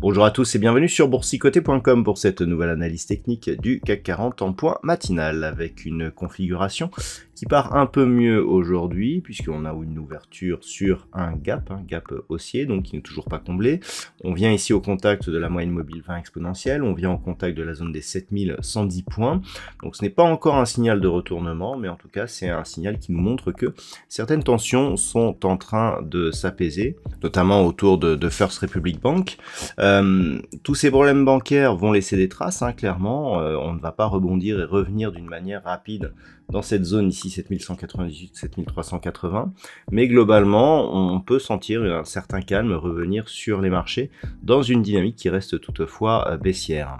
Bonjour à tous et bienvenue sur boursicoté.com pour cette nouvelle analyse technique du CAC 40 en point matinal avec une configuration qui part un peu mieux aujourd'hui puisqu'on a une ouverture sur un gap haussier donc qui n'est toujours pas comblé. On vient ici au contact de la moyenne mobile 20 exponentielle, on vient au contact de la zone des 7110 points. Donc ce n'est pas encore un signal de retournement mais en tout cas c'est un signal qui nous montre que certaines tensions sont en train de s'apaiser, notamment autour de First Republic Bank. Tous ces problèmes bancaires vont laisser des traces, clairement, on ne va pas rebondir et revenir d'une manière rapide dans cette zone ici 7198, 7380, mais globalement on peut sentir un certain calme revenir sur les marchés dans une dynamique qui reste toutefois baissière.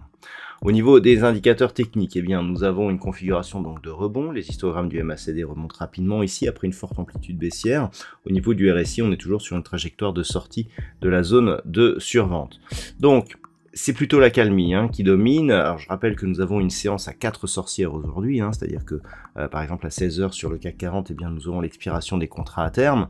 Au niveau des indicateurs techniques, nous avons une configuration donc de rebond. Les histogrammes du MACD remontent rapidement ici après une forte amplitude baissière. Au niveau du RSI, on est toujours sur une trajectoire de sortie de la zone de survente. Donc, c'est plutôt la calmie qui domine. Alors, je rappelle que nous avons une séance à 4 sorcières aujourd'hui, c'est-à-dire que par exemple à 16 h sur le CAC 40, nous aurons l'expiration des contrats à terme.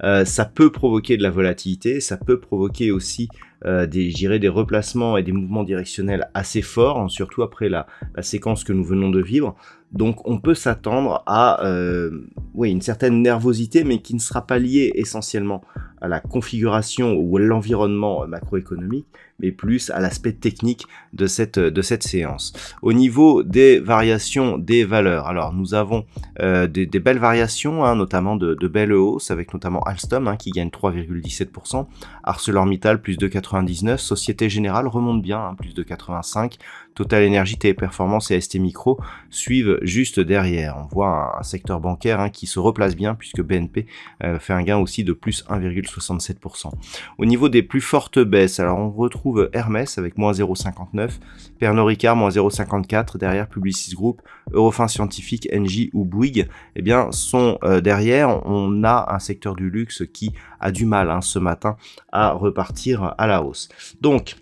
Ça peut provoquer de la volatilité, ça peut provoquer aussi des replacements et des mouvements directionnels assez forts, surtout après la séquence que nous venons de vivre. Donc on peut s'attendre à une certaine nervosité, mais qui ne sera pas liée essentiellement à la configuration ou à l'environnement macroéconomique, mais plus à l'aspect technique de cette séance. Au niveau des variations des valeurs, alors nous avons des belles variations, notamment de belles hausses, avec notamment Alstom qui gagne 3,17%, ArcelorMittal plus de 99%, Société Générale remonte bien, plus de 85%, Total Energy, Téléperformance et ST Micro suivent juste derrière. On voit un secteur bancaire qui se replace bien puisque BNP fait un gain aussi de plus 1,67%. Au niveau des plus fortes baisses, alors on retrouve Hermès avec moins 0,59, Pernod Ricard moins 0,54, derrière Publicis Group, Eurofins Scientifique, Engie ou Bouygues, sont derrière. On a un secteur du luxe qui a du mal ce matin à repartir à la hausse. Donc,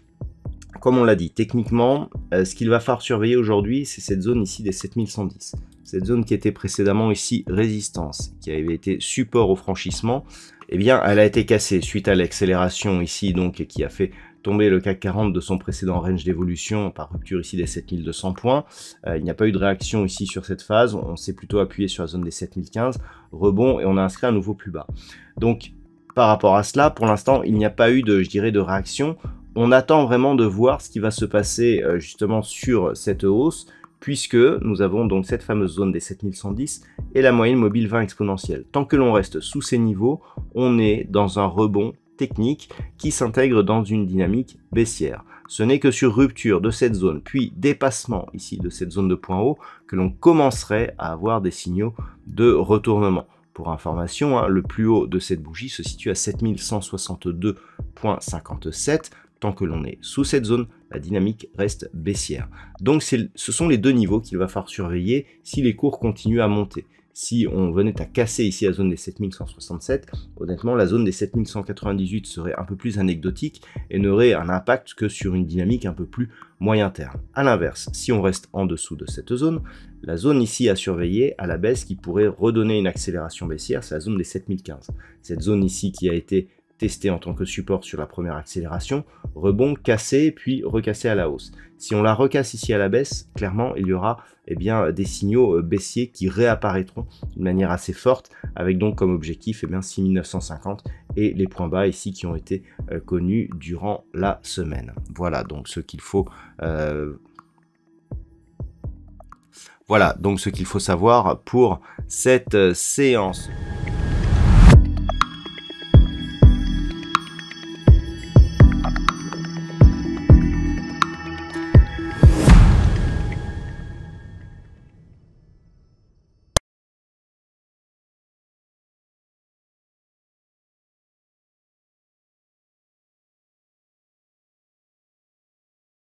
comme on l'a dit, techniquement, ce qu'il va falloir surveiller aujourd'hui, c'est cette zone ici des 7110. Cette zone qui était précédemment ici résistance, qui avait été support au franchissement, elle a été cassée suite à l'accélération ici, donc qui a fait tomber le CAC 40 de son précédent range d'évolution par rupture ici des 7200 points. Il n'y a pas eu de réaction ici sur cette phase, on s'est plutôt appuyé sur la zone des 7015, rebond et on a inscrit un nouveau plus bas. Donc, par rapport à cela, pour l'instant, il n'y a pas eu de réaction. On attend vraiment de voir ce qui va se passer justement sur cette hausse, puisque nous avons donc cette fameuse zone des 7110 et la moyenne mobile 20 exponentielle. Tant que l'on reste sous ces niveaux, on est dans un rebond technique qui s'intègre dans une dynamique baissière. Ce n'est que sur rupture de cette zone, puis dépassement ici de cette zone de point haut, que l'on commencerait à avoir des signaux de retournement. Pour information, le plus haut de cette bougie se situe à 7162,57. Tant que l'on est sous cette zone, la dynamique reste baissière. Donc ce sont les deux niveaux qu'il va falloir surveiller si les cours continuent à monter. Si on venait à casser ici la zone des 7167, honnêtement la zone des 7198 serait un peu plus anecdotique et n'aurait un impact que sur une dynamique un peu plus moyen terme. A l'inverse, si on reste en dessous de cette zone, la zone ici à surveiller à la baisse qui pourrait redonner une accélération baissière, c'est la zone des 7015. Cette zone ici qui a été testé en tant que support sur la première accélération, rebond, cassé, puis recassé à la hausse. Si on la recasse ici à la baisse, clairement, il y aura des signaux baissiers qui réapparaîtront d'une manière assez forte, avec donc comme objectif 6950 et les points bas ici qui ont été connus durant la semaine. Voilà donc ce qu'il faut savoir pour cette séance.